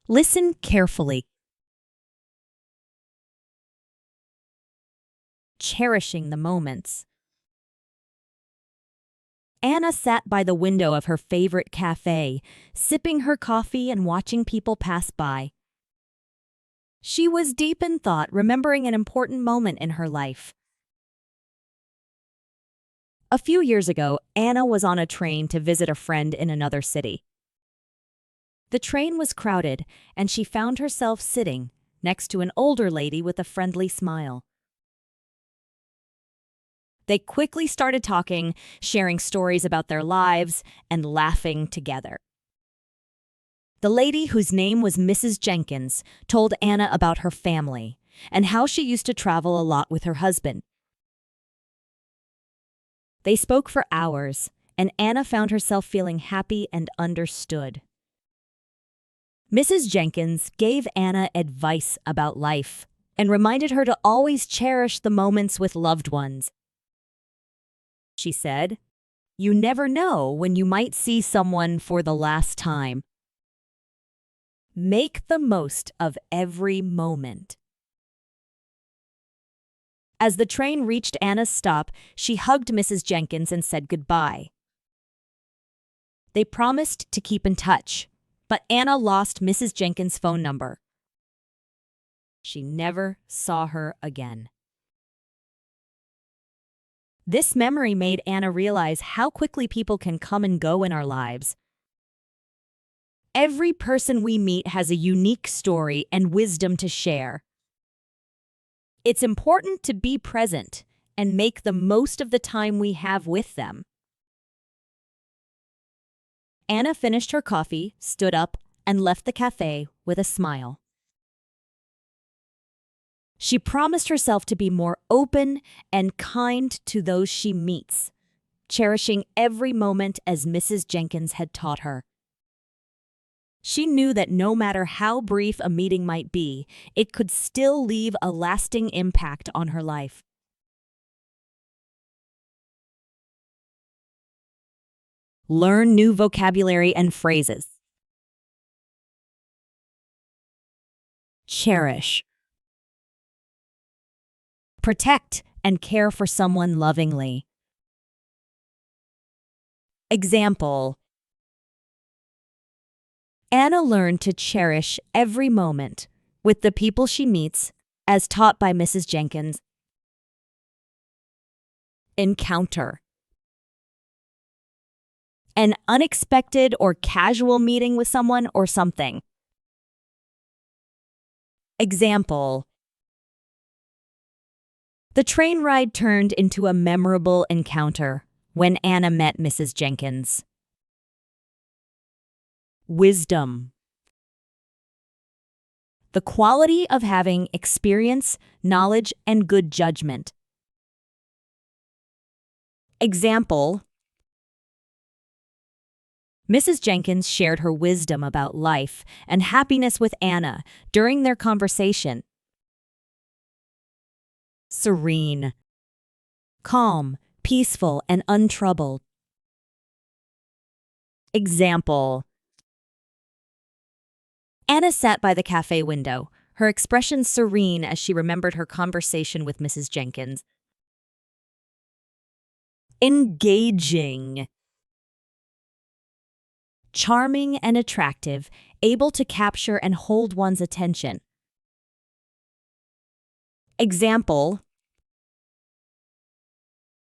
Listen carefully. Cherishing the moments. Anna sat by the window of her favorite cafe, sipping her coffee and watching people pass by. She was deep in thought, remembering an important moment in her life. A few years ago, Anna was on a train to visit a friend in another city. The train was crowded, and she found herself sitting next to an older lady with a friendly smile. They quickly started talking, sharing stories about their lives, and laughing together. The lady, whose name was Mrs. Jenkins, told Anna about her family and how she used to travel a lot with her husband. They spoke for hours, and Anna found herself feeling happy and understood. Mrs. Jenkins gave Anna advice about life and reminded her to always cherish the moments with loved ones. She said, "You never know when you might see someone for the last time. Make the most of every moment." As the train reached Anna's stop, she hugged Mrs. Jenkins and said goodbye. They promised to keep in touch, but Anna lost Mrs. Jenkins' phone number. She never saw her again. This memory made Anna realize how quickly people can come and go in our lives. Every person we meet has a unique story and wisdom to share. It's important to be present and make the most of the time we have with them. Anna finished her coffee, stood up, and left the cafe with a smile. She promised herself to be more open and kind to those she meets, cherishing every moment as Mrs. Jenkins had taught her. She knew that no matter how brief a meeting might be, it could still leave a lasting impact on her life. Learn new vocabulary and phrases. Cherish. Protect and care for someone lovingly. Example: Anna learned to cherish every moment with the people she meets, as taught by Mrs. Jenkins. Encounter. An unexpected or casual meeting with someone or something. Example: the train ride turned into a memorable encounter when Anna met Mrs. Jenkins. Wisdom. The quality of having experience, knowledge, and good judgment. Example: Mrs. Jenkins shared her wisdom about life and happiness with Anna during their conversation. Serene. Calm, peaceful, and untroubled. Example: Anna sat by the cafe window, her expression serene as she remembered her conversation with Mrs. Jenkins. Engaging. Charming and attractive, able to capture and hold one's attention. Example: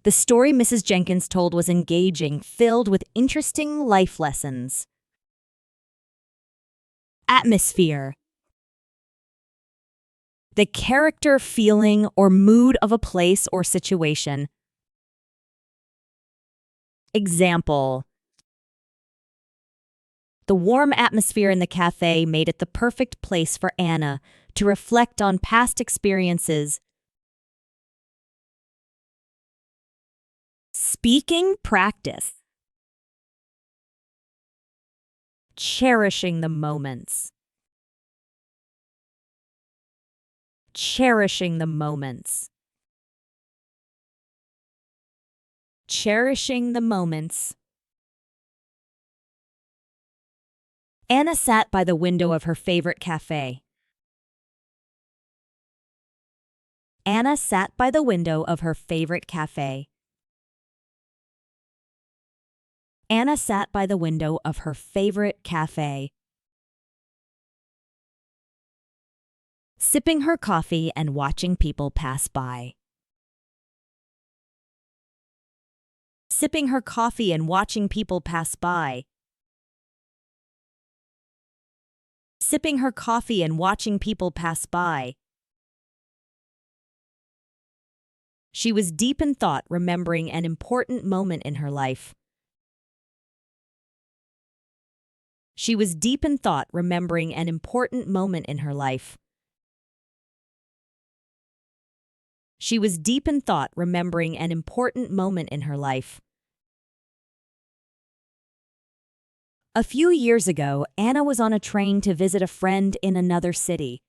the story Mrs. Jenkins told was engaging, filled with interesting life lessons. Atmosphere. The character, feeling, or mood of a place or situation. Example: the warm atmosphere in the cafe made it the perfect place for Anna to reflect on past experiences. Speaking practice. Cherishing the moments. Cherishing the moments. Cherishing the moments. Anna sat by the window of her favorite cafe. Anna sat by the window of her favorite cafe. Anna sat by the window of her favorite cafe, sipping her coffee and watching people pass by. Sipping her coffee and watching people pass by. Sipping her coffee and watching people pass by. She was deep in thought, remembering an important moment in her life. She was deep in thought, remembering an important moment in her life. She was deep in thought, remembering an important moment in her life. A few years ago, Anna was on a train to visit a friend in another city.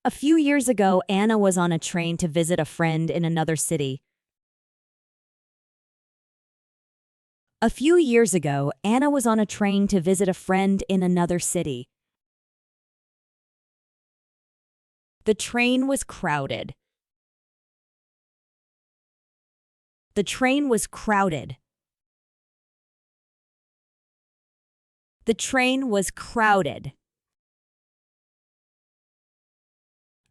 A few years ago, Anna was on a train to visit a friend in another city. A few years ago, Anna was on a train to visit a friend in another city. The train was crowded. The train was crowded. The train was crowded.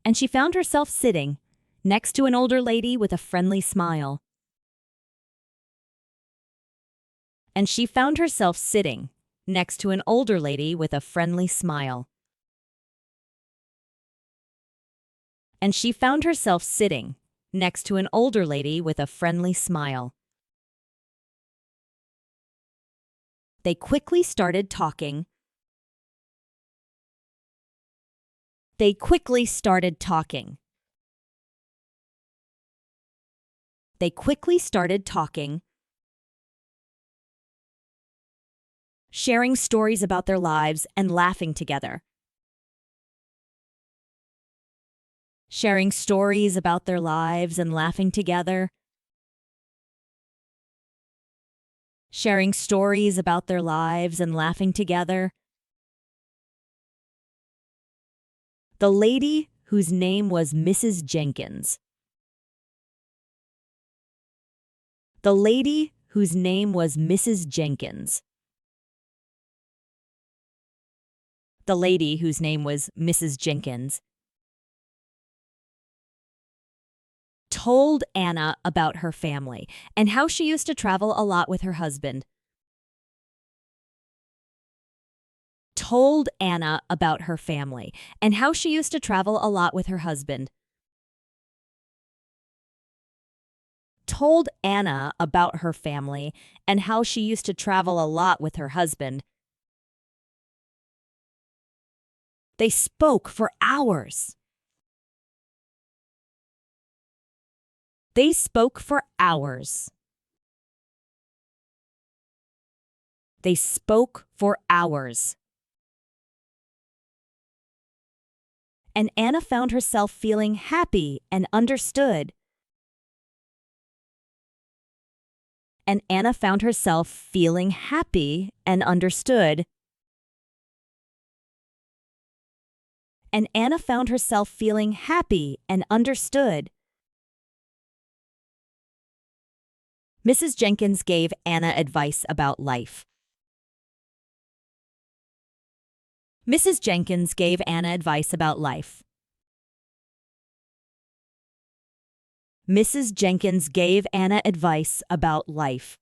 And she found herself sitting next to an older lady with a friendly smile. And she found herself sitting next to an older lady with a friendly smile. And she found herself sitting next to an older lady with a friendly smile. They quickly started talking. They quickly started talking. They quickly started talking, sharing stories about their lives and laughing together. Sharing stories about their lives and laughing together. Sharing stories about their lives and laughing together. The lady, whose name was Mrs. Jenkins. The lady, whose name was Mrs. Jenkins. The lady, whose name was Mrs. Jenkins, told Anna about her family and how she used to travel a lot with her husband. Told Anna about her family and how she used to travel a lot with her husband. Told Anna about her family and how she used to travel a lot with her husband. They spoke for hours. They spoke for hours. They spoke for hours. And Anna found herself feeling happy and understood. And Anna found herself feeling happy and understood. And Anna found herself feeling happy and understood. Mrs. Jenkins gave Anna advice about life. Mrs. Jenkins gave Anna advice about life. Mrs. Jenkins gave Anna advice about life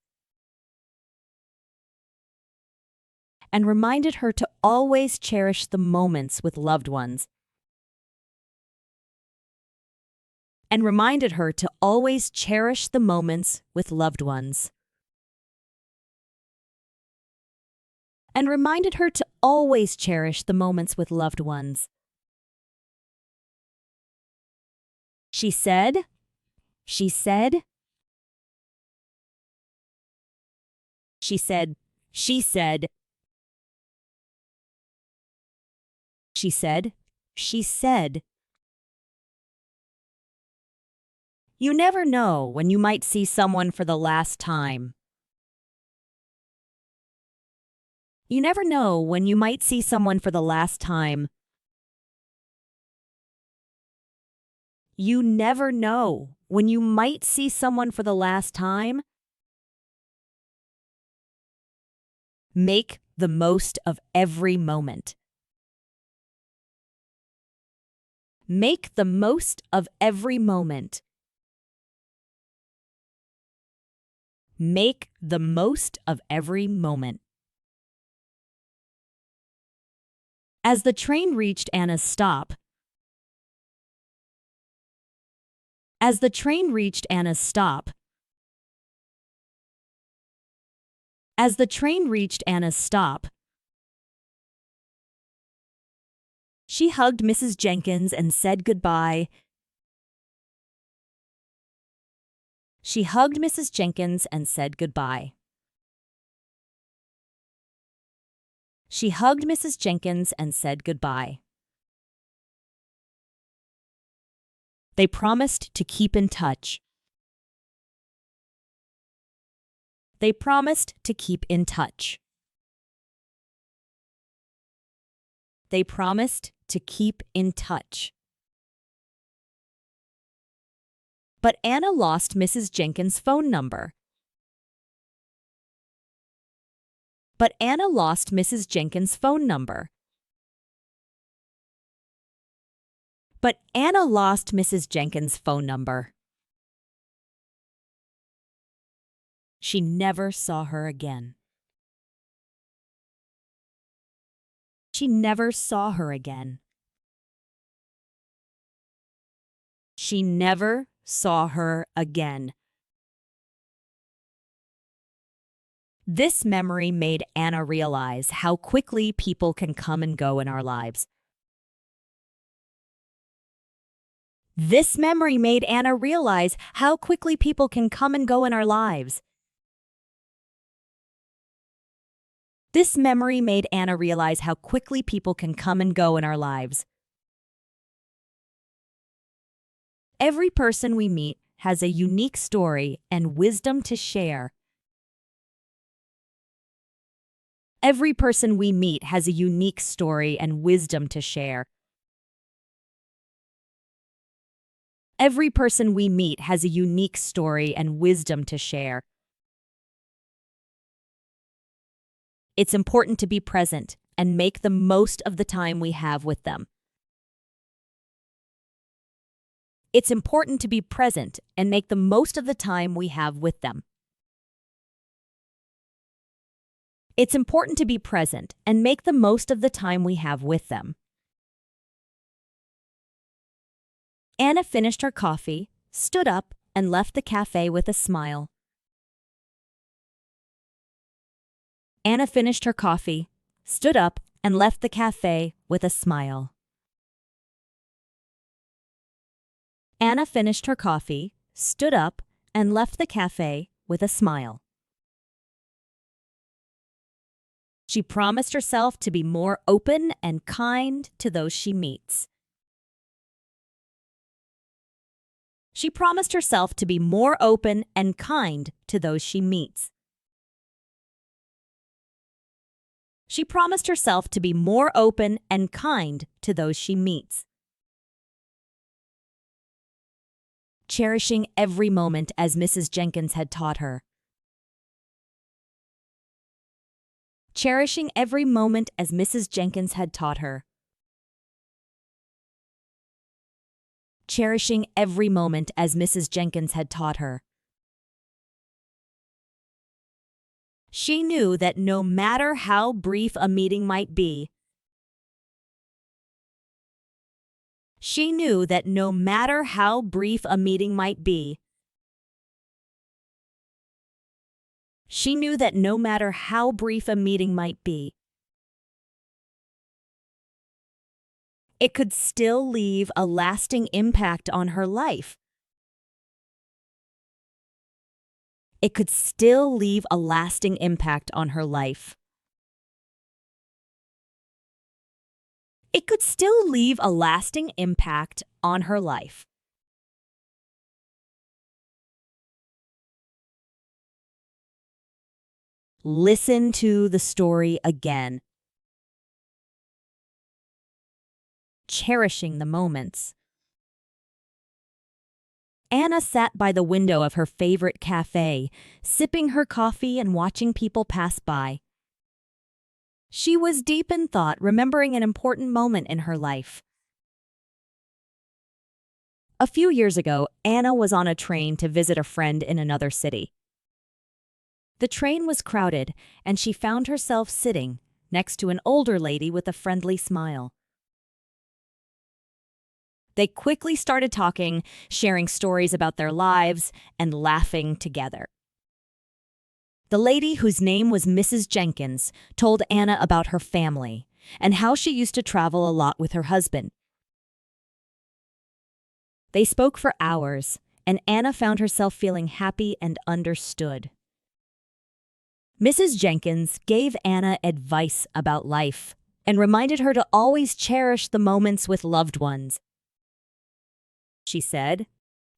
and reminded her to always cherish the moments with loved ones. And reminded her to always cherish the moments with loved ones. And reminded her to always cherish the moments with loved ones. She said, she said, she said, she said, she said, she said. You never know when you might see someone for the last time. You never know when you might see someone for the last time. You never know when you might see someone for the last time. Make the most of every moment. Make the most of every moment. Make the most of every moment. As the train reached Anna's stop, as the train reached Anna's stop, as the train reached Anna's stop, she hugged Mrs. Jenkins and said goodbye. She hugged Mrs. Jenkins and said goodbye. She hugged Mrs. Jenkins and said goodbye. They promised to keep in touch. They promised to keep in touch. They promised to keep in touch. But Anna lost Mrs. Jenkins' phone number. But Anna lost Mrs. Jenkins' phone number. But Anna lost Mrs. Jenkins' phone number. She never saw her again. She never saw her again. She never saw her again. This memory made Anna realize how quickly people can come and go in our lives. This memory made Anna realize how quickly people can come and go in our lives. This memory made Anna realize how quickly people can come and go in our lives. Every person we meet has a unique story and wisdom to share. Every person we meet has a unique story and wisdom to share. Every person we meet has a unique story and wisdom to share. It's important to be present and make the most of the time we have with them. It's important to be present and make the most of the time we have with them. It's important to be present and make the most of the time we have with them. Anna finished her coffee, stood up, and left the cafe with a smile. Anna finished her coffee, stood up, and left the cafe with a smile. Anna finished her coffee, stood up, and left the cafe with a smile. She promised herself to be more open and kind to those she meets. She promised herself to be more open and kind to those she meets. She promised herself to be more open and kind to those she meets. Cherishing every moment as Mrs. Jenkins had taught her. Cherishing every moment as Mrs. Jenkins had taught her. Cherishing every moment as Mrs. Jenkins had taught her. She knew that no matter how brief a meeting might be, she knew that no matter how brief a meeting might be, she knew that no matter how brief a meeting might be, it could still leave a lasting impact on her life. It could still leave a lasting impact on her life. It could still leave a lasting impact on her life. Listen to the story again. Cherishing the moments. Anna sat by the window of her favorite cafe, sipping her coffee and watching people pass by. She was deep in thought, remembering an important moment in her life. A few years ago, Anna was on a train to visit a friend in another city. The train was crowded, and she found herself sitting next to an older lady with a friendly smile. They quickly started talking, sharing stories about their lives, and laughing together. The lady, whose name was Mrs. Jenkins, told Anna about her family and how she used to travel a lot with her husband. They spoke for hours, and Anna found herself feeling happy and understood. Mrs. Jenkins gave Anna advice about life and reminded her to always cherish the moments with loved ones. She said,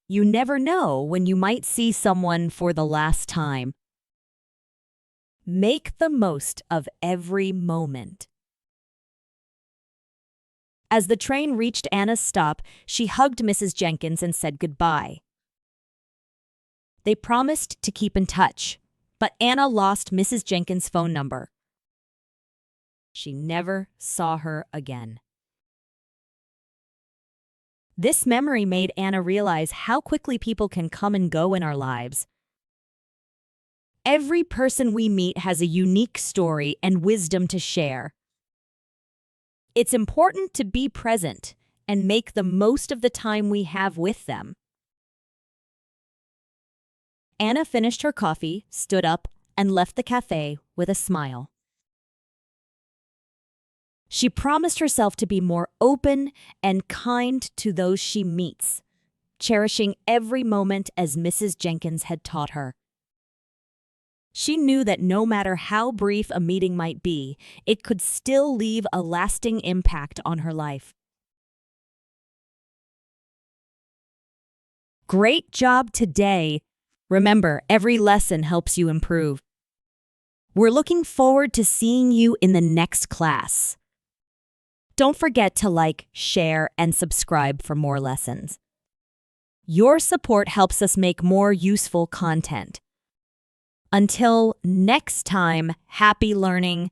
"You never know when you might see someone for the last time. Make the most of every moment." As the train reached Anna's stop, she hugged Mrs. Jenkins and said goodbye. They promised to keep in touch, but Anna lost Mrs. Jenkins' phone number. She never saw her again. This memory made Anna realize how quickly people can come and go in our lives. Every person we meet has a unique story and wisdom to share. It's important to be present and make the most of the time we have with them. Anna finished her coffee, stood up, and left the cafe with a smile. She promised herself to be more open and kind to those she meets, cherishing every moment as Mrs. Jenkins had taught her. She knew that no matter how brief a meeting might be, it could still leave a lasting impact on her life. Great job today! Remember, every lesson helps you improve. We're looking forward to seeing you in the next class. Don't forget to like, share, and subscribe for more lessons. Your support helps us make more useful content. Until next time, happy learning.